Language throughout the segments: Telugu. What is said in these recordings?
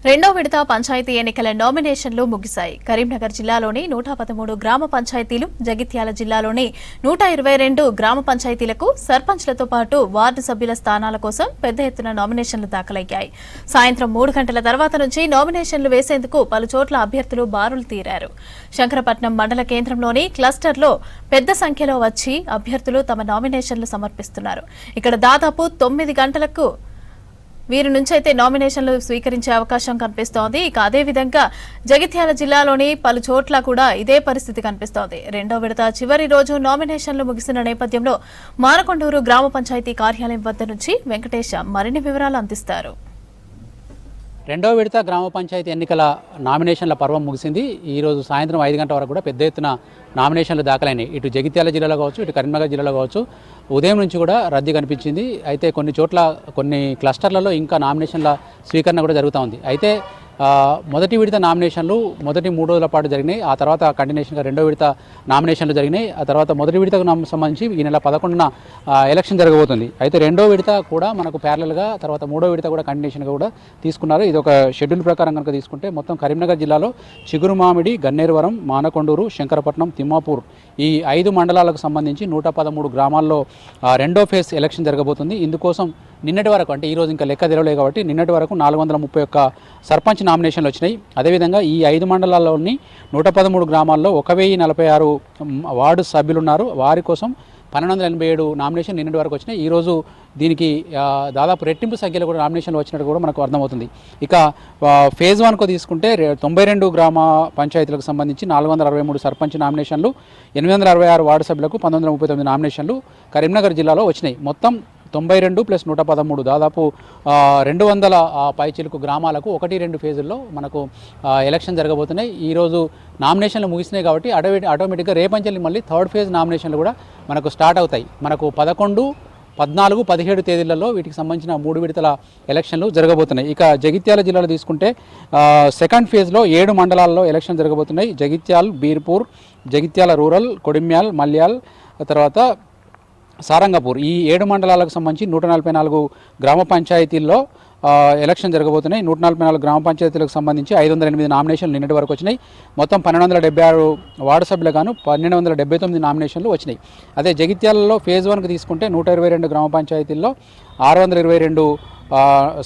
రెండో విడత పంచాయతీ ఎన్నికల నామినేషన్లు ముగిశాయి. కరీంనగర్ జిల్లాలోని 113 గ్రామ పంచాయతీలు, జగిత్యాల జిల్లాలోని 122 గ్రామ పంచాయతీలకు సర్పంచ్లతో పాటు వార్డు సభ్యుల స్థానాల కోసం పెద్ద ఎత్తున నామినేషన్లు దాఖలయ్యాయి. సాయంత్రం 3 గంటల తర్వాత నుంచి నామినేషన్లు వేసేందుకు పలు చోట్ల అభ్యర్థులు బారులు తీరారు. శంకరపట్నం మండల కేంద్రంలోని క్లస్టర్లో పెద్ద సంఖ్యలో వచ్చి అభ్యర్థులు తమ నామినేషన్లు సమర్పిస్తున్నారు. ఇక్కడ దాదాపు 9 గంటలకు వీరి నుంచి అయితే నామినేషన్లు స్వీకరించే అవకాశం కనిపిస్తోంది. ఇక అదేవిధంగా జగిత్యాల జిల్లాలోని పలు చోట్ల కూడా ఇదే పరిస్థితి కనిపిస్తోంది. రెండో విడత చివరి రోజు నామినేషన్లు ముగిసిన నేపథ్యంలో మానకొండూరు గ్రామ పంచాయతీ కార్యాలయం వద్ద నుంచి వెంకటేశ మరిన్ని వివరాలు అందిస్తారు. రెండో విడత గ్రామ పంచాయతీ ఎన్నికల నామినేషన్ల పర్వం ముగిసింది. ఈరోజు సాయంత్రం 5 గంటల వరకు కూడా పెద్ద ఎత్తున నామినేషన్లు దాఖలైనాయి. ఇటు జగిత్యాల జిల్లాలో కావచ్చు, ఇటు కరీంనగర్ జిల్లాలో కావచ్చు ఉదయం నుంచి కూడా రద్దీ కనిపించింది. అయితే కొన్ని చోట్ల కొన్ని క్లస్టర్లలో ఇంకా నామినేషన్ల స్వీకరణ కూడా జరుగుతూ ఉంది. అయితే మొదటి విడత నామినేషన్లు మొదటి 3 రోజుల పాటు జరిగినాయి. ఆ తర్వాత కంటిన్యూషన్గా రెండో విడత నామినేషన్లు జరిగినాయి. ఆ తర్వాత మొదటి విడతకు సంబంధించి ఈ నెల 11న ఎలక్షన్ జరగబోతుంది. అయితే రెండో విడత కూడా మనకు ప్యారలల్గా తర్వాత మూడో విడత కూడా కంటిన్యూషన్గా కూడా తీసుకున్నారు. ఇది ఒక షెడ్యూల్ ప్రకారం కనుక తీసుకుంటే మొత్తం కరీంనగర్ జిల్లాలో చిగురుమామిడి, గన్నేరువరం, మానకొండూరు, శంకరపట్నం, తిమ్మాపూర్ ఈ 5 మండలాలకు సంబంధించి 113 గ్రామాల్లో రెండో ఫేజ్ ఎలక్షన్ జరగబోతుంది. ఇందుకోసం నిన్నటి వరకు అంటే ఈరోజు ఇంకా లెక్క తెలవలేదు కాబట్టి నిన్నటి వరకు 431 సర్పంచ్ నామినేషన్లు వచ్చినాయి. అదేవిధంగా ఈ 5 మండలాల్లోని 113 గ్రామాల్లో 1046 వార్డు సభ్యులు ఉన్నారు. వారి కోసం 1287 నామినేషన్ నిన్నటి వరకు వచ్చినాయి. ఈరోజు దీనికి దాదాపు రెట్టింపు సంఖ్యలో కూడా నామినేషన్లు వచ్చినట్టు కూడా మనకు అర్థమవుతుంది. ఇక ఫేజ్ 1కు తీసుకుంటే 92 గ్రామ పంచాయతీలకు సంబంధించి 463 సర్పంచ్ నామినేషన్లు, 866 వార్డు సభ్యులకు 1939 నామినేషన్లు కరీంనగర్ జిల్లాలో వచ్చినాయి. మొత్తం 92 + 113 దాదాపు 200 పైచిలుకు గ్రామాలకు 1-2 ఫేజుల్లో మనకు ఎలక్షన్ జరగబోతున్నాయి. ఈరోజు నామినేషన్లు ముగిసినాయి కాబట్టి ఆటోమేటిక్గా రేపంచెల్లి మళ్ళీ థర్డ్ ఫేజ్ నామినేషన్లు కూడా మనకు స్టార్ట్ అవుతాయి. మనకు 11, 14, 17 తేదీలలో వీటికి సంబంధించిన 3 విడతల ఎలక్షన్లు జరగబోతున్నాయి. ఇక జగిత్యాల జిల్లాలో తీసుకుంటే సెకండ్ ఫేజ్లో 7 మండలాల్లో ఎలక్షన్ జరగబోతున్నాయి. జగిత్యాల్, బీర్పూర్, జగిత్యాల రూరల్, కొడిమ్యాల్, మల్యాల్, తర్వాత సారంగపూర్ ఈ 7 మండలాలకు సంబంధించి 144 గ్రామ పంచాయతీల్లో ఎలక్షన్ జరగబోతున్నాయి. 144 గ్రామ పంచాయతీలకు సంబంధించి 508 నామినేషన్లు నిన్నటి వరకు వచ్చినాయి. మొత్తం 1276 వార్డు సభ్యులు గాను 1279 నామినేషన్లు వచ్చినాయి. అదే జగిత్యాలలో ఫేజ్ 1కు తీసుకుంటే 122 గ్రామ పంచాయతీల్లో 622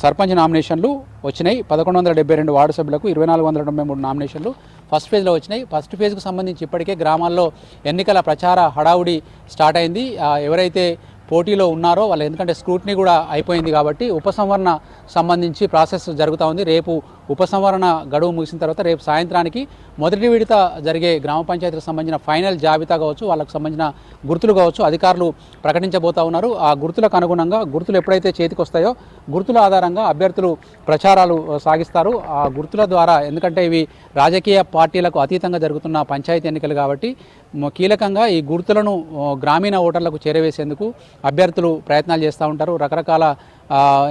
సర్పంచ్ నామినేషన్లు వచ్చినాయి. 1172 వార్డు సభ్యులకు 2493 నామినేషన్లు ఫస్ట్ ఫేజ్లో వచ్చినాయి. ఫస్ట్ ఫేజ్కు సంబంధించి ఇప్పటికే గ్రామాల్లో ఎన్నికల ప్రచార హడావుడి స్టార్ట్ అయింది. ఎవరైతే పోటీలో ఉన్నారో వాళ్ళు ఎందుకంటే స్క్రూటినీ కూడా అయిపోయింది కాబట్టి ఉపసంహరణ సంబంధించి ప్రాసెస్ జరుగుతూ ఉంది. రేపు ఉపసంహరణ గడువు ముగిసిన తర్వాత రేపు సాయంత్రానికి మొదటి విడత జరిగే గ్రామ పంచాయతీలకు సంబంధించిన ఫైనల్ జాబితా కావచ్చు, వాళ్ళకు సంబంధించిన గుర్తులు కావచ్చు అధికారులు ప్రకటించబోతూ ఉన్నారు. ఆ గుర్తులకు అనుగుణంగా గుర్తులు ఎప్పుడైతే చేతికి వస్తాయో గుర్తుల ఆధారంగా అభ్యర్థులు ప్రచారాలు సాగిస్తారు. ఆ గుర్తుల ద్వారా ఎందుకంటే ఇవి రాజకీయ పార్టీలకు అతీతంగా జరుగుతున్న పంచాయతీ ఎన్నికలు కాబట్టి కీలకంగా ఈ గుర్తులను గ్రామీణ ఓటర్లకు చేరవేసేందుకు అభ్యర్థులు ప్రయత్నాలు చేస్తూ ఉంటారు. రకరకాల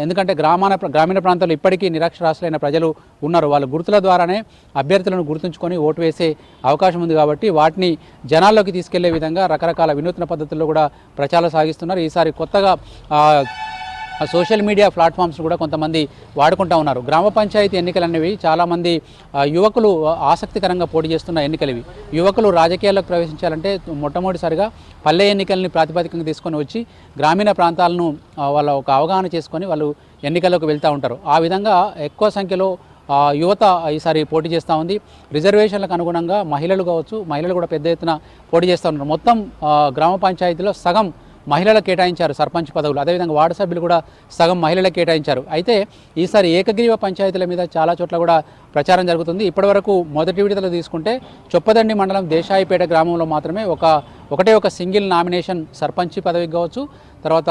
ఎందుకంటే గ్రామీణ ప్రాంతాల్లో ఇప్పటికీ నిరక్షరాస్యులైన ప్రజలు ఉన్నారు. వాళ్ళ గుర్తుల ద్వారానే అభ్యర్థులను గుర్తుంచుకొని ఓటు వేసే అవకాశం ఉంది కాబట్టి వాటిని జనాల్లోకి తీసుకెళ్లే విధంగా రకరకాల వినూత్న పద్ధతుల్లో కూడా ప్రచారం సాగిస్తున్నారు. ఈసారి కొత్తగా సోషల్ మీడియా ప్లాట్ఫామ్స్ కూడా కొంతమంది వాడుకుంటూ ఉన్నారు. గ్రామ పంచాయతీ ఎన్నికలు అనేవి చాలామంది యువకులు ఆసక్తికరంగా పోటీ చేస్తున్న ఎన్నికలు ఇవి. యువకులు రాజకీయాల్లోకి ప్రవేశించాలంటే మొట్టమొదటిసారిగా పల్లె ఎన్నికల్ని ప్రాతిపదికంగా తీసుకొని వచ్చి గ్రామీణ ప్రాంతాలను వాళ్ళ ఒక అవగాహన చేసుకొని వాళ్ళు ఎన్నికల్లోకి వెళ్తూ ఉంటారు. ఆ విధంగా ఎక్కువ సంఖ్యలో యువత ఈసారి పోటీ చేస్తూ ఉంది. రిజర్వేషన్లకు అనుగుణంగా మహిళలు కావచ్చు, మహిళలు కూడా పెద్ద ఎత్తున పోటీ చేస్తూ ఉన్నారు. మొత్తం గ్రామ పంచాయతీలో సగం మహిళలకు కేటాయించారు సర్పంచ్ పదవులు. అదేవిధంగా వార్డు సభ్యులు కూడా సగం మహిళలకు కేటాయించారు. అయితే ఈసారి ఏకగ్రీవ పంచాయతీల మీద చాలా చోట్ల కూడా ప్రచారం జరుగుతుంది. ఇప్పటివరకు మొదటి విడతలో తీసుకుంటే చొప్పదండి మండలం దేశాయిపేట గ్రామంలో మాత్రమే ఒక సింగిల్ నామినేషన్ సర్పంచ్ పదవికి కావచ్చు, తర్వాత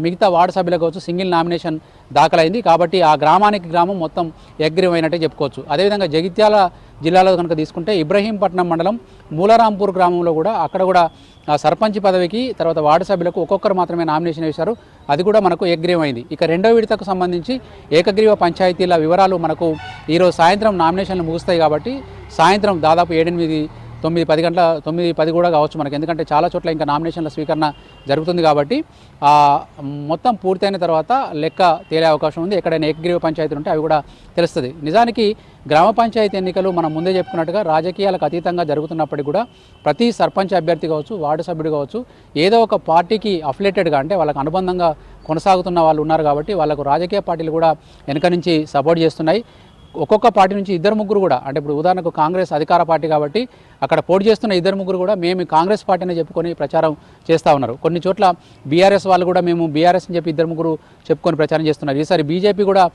మిగతా వార్డు సభ్యులకు కావచ్చు సింగిల్ నామినేషన్ దాఖలైంది. కాబట్టి ఆ గ్రామం మొత్తం ఏకగ్రీవమైనట్టే చెప్పుకోవచ్చు. అదేవిధంగా జగిత్యాల జిల్లాలో కనుక తీసుకుంటే ఇబ్రహీంపట్నం మండలం మూలరాంపూర్ గ్రామంలో కూడా అక్కడ కూడా సర్పంచ్ పదవికి తర్వాత వార్డు సభ్యులకు ఒక్కొక్కరు మాత్రమే నామినేషన్ వేశారు. అది కూడా మనకు ఏకగ్రీవమైంది. ఇక రెండో విడతకు సంబంధించి ఏకగ్రీవ పంచాయతీల వివరాలు మనకు ఈరోజు సాయంత్రం నామినేషన్లు ముగుస్తాయి కాబట్టి సాయంత్రం దాదాపు 7-8 9-10 కూడా కావచ్చు మనకి, ఎందుకంటే చాలా చోట్ల ఇంకా నామినేషన్ల స్వీకరణ జరుగుతుంది కాబట్టి మొత్తం పూర్తయిన తర్వాత లెక్క తేలే అవకాశం ఉంది. ఎక్కడైనా ఏకగ్రీవ పంచాయతీలు ఉంటే అవి కూడా తెలుస్తుంది. నిజానికి గ్రామ పంచాయతీ ఎన్నికలు మనం ముందే చెప్పుకున్నట్టుగా రాజకీయాలకు అతీతంగా జరుగుతున్నప్పటికీ కూడా ప్రతి సర్పంచ్ అభ్యర్థి కావచ్చు, వార్డు సభ్యుడు కావచ్చు, ఏదో ఒక పార్టీకి అఫిలేటెడ్గా అంటే వాళ్ళకు అనుబంధంగా కొనసాగుతున్న వాళ్ళు ఉన్నారు కాబట్టి వాళ్ళకు రాజకీయ పార్టీలు కూడా వెనక నుంచి సపోర్ట్ చేస్తున్నాయి. ఒక్కొక్క పార్టీ నుంచి 2-3 కూడా, అంటే ఇప్పుడు ఉదాహరణకు కాంగ్రెస్ అధికార పార్టీ కాబట్టి అక్కడ పోటీ చేస్తున్న 2-3 కూడా మేము కాంగ్రెస్ పార్టీని చెప్పుకొని ప్రచారం చేస్తూ ఉన్నారు. కొన్ని చోట్ల బీఆర్ఎస్ వాళ్ళు కూడా మేము బీఆర్ఎస్ అని చెప్పి 2-3 చెప్పుకొని ప్రచారం చేస్తున్నారు. ఈసారి బీజేపీ కూడా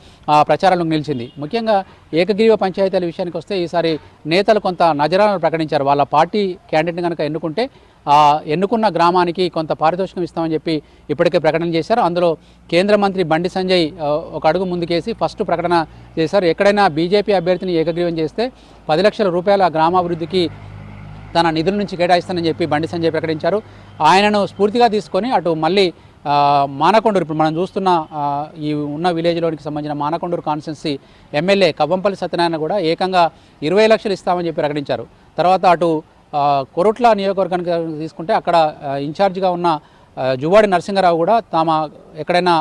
ప్రచారంలో నిలిచింది. ముఖ్యంగా ఏకగ్రీవ పంచాయతీల విషయానికి వస్తే ఈసారి నేతలు కొంత నజరాలను ప్రకటించారు. వాళ్ళ పార్టీ క్యాండిడేట్ని కనుక ఎన్నుకుంటే ఎన్నుకున్న గ్రామానికి కొంత పారితోషికం ఇస్తామని చెప్పి ఇప్పటికే ప్రకటన చేశారు. అందులో కేంద్ర మంత్రి బండి సంజయ్ ఒక అడుగు ముందుకేసి ఫస్ట్ ప్రకటన చేశారు. ఎక్కడైనా బీజేపీ అభ్యర్థిని ఏకగ్రీవం చేస్తే 10 లక్షల రూపాయల గ్రామాభివృద్ధికి తన నిధుల నుంచి కేటాయిస్తానని చెప్పి బండి సంజయ్ ప్రకటించారు. ఆయనను స్ఫూర్తిగా తీసుకొని అటు మళ్ళీ మానకొండూరు, ఇప్పుడు మనం చూస్తున్న ఈ ఉన్న విలేజ్లోనికి సంబంధించిన మానకొండూరు కాన్స్టిట్యున్సీ ఎమ్మెల్యే కవ్వంపల్లి సత్యనారాయణ కూడా ఏకంగా 20 లక్షలు ఇస్తామని చెప్పి ప్రకటించారు. తర్వాత అటు కొరుట్ల నియోజకవర్గానికి తీసుకుంటే అక్కడ ఇన్ఛార్జిగా ఉన్న జువాడి నరసింహారావు కూడా ఎక్కడైనా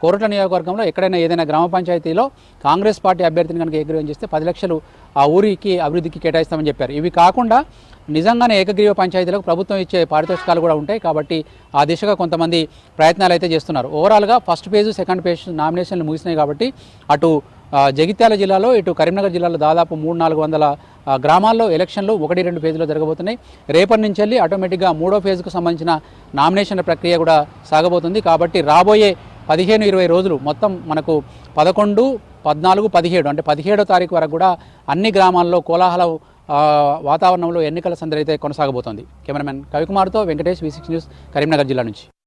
కొరుట్ల నియోజకవర్గంలో ఎక్కడైనా ఏదైనా గ్రామ పంచాయతీలో కాంగ్రెస్ పార్టీ అభ్యర్థిని కనుక ఏకగ్రీవం చేస్తే 10 లక్షలు ఆ ఊరికి అభివృద్ధికి కేటాయిస్తామని చెప్పారు. ఇవి కాకుండా నిజంగానే ఏకగ్రీవ పంచాయతీలకు ప్రభుత్వం ఇచ్చే పారితోషికాలు కూడా ఉంటాయి కాబట్టి ఆ దిశగా కొంతమంది ప్రయత్నాలు అయితే చేస్తున్నారు. ఓవరాల్గా ఫస్ట్ ఫేజ్, సెకండ్ ఫేజ్ నామినేషన్లు ముగిసినాయి కాబట్టి అటు జగిత్యాల జిల్లాలో ఇటు కరీంనగర్ జిల్లాలో దాదాపు 300-400 గ్రామాల్లో ఎలక్షన్లు 1-2 ఫేజ్లో జరగబోతున్నాయి. రేపటి నుంచి వెళ్ళి ఆటోమేటిక్గా 3వ ఫేజ్కు సంబంధించిన నామినేషన్ల ప్రక్రియ కూడా సాగబోతుంది. కాబట్టి రాబోయే 15-20 రోజులు మొత్తం మనకు 11, 14, 17 అంటే 17వ తారీఖు వరకు కూడా అన్ని గ్రామాల్లో కోలాహల వాతావరణంలో ఎన్నికల సందడి అయితే కొనసాగబోతోంది. కెమెరామెన్ కవికుమార్తో వెంకటేష్, V6 న్యూస్, కరీంనగర్ జిల్లా నుంచి.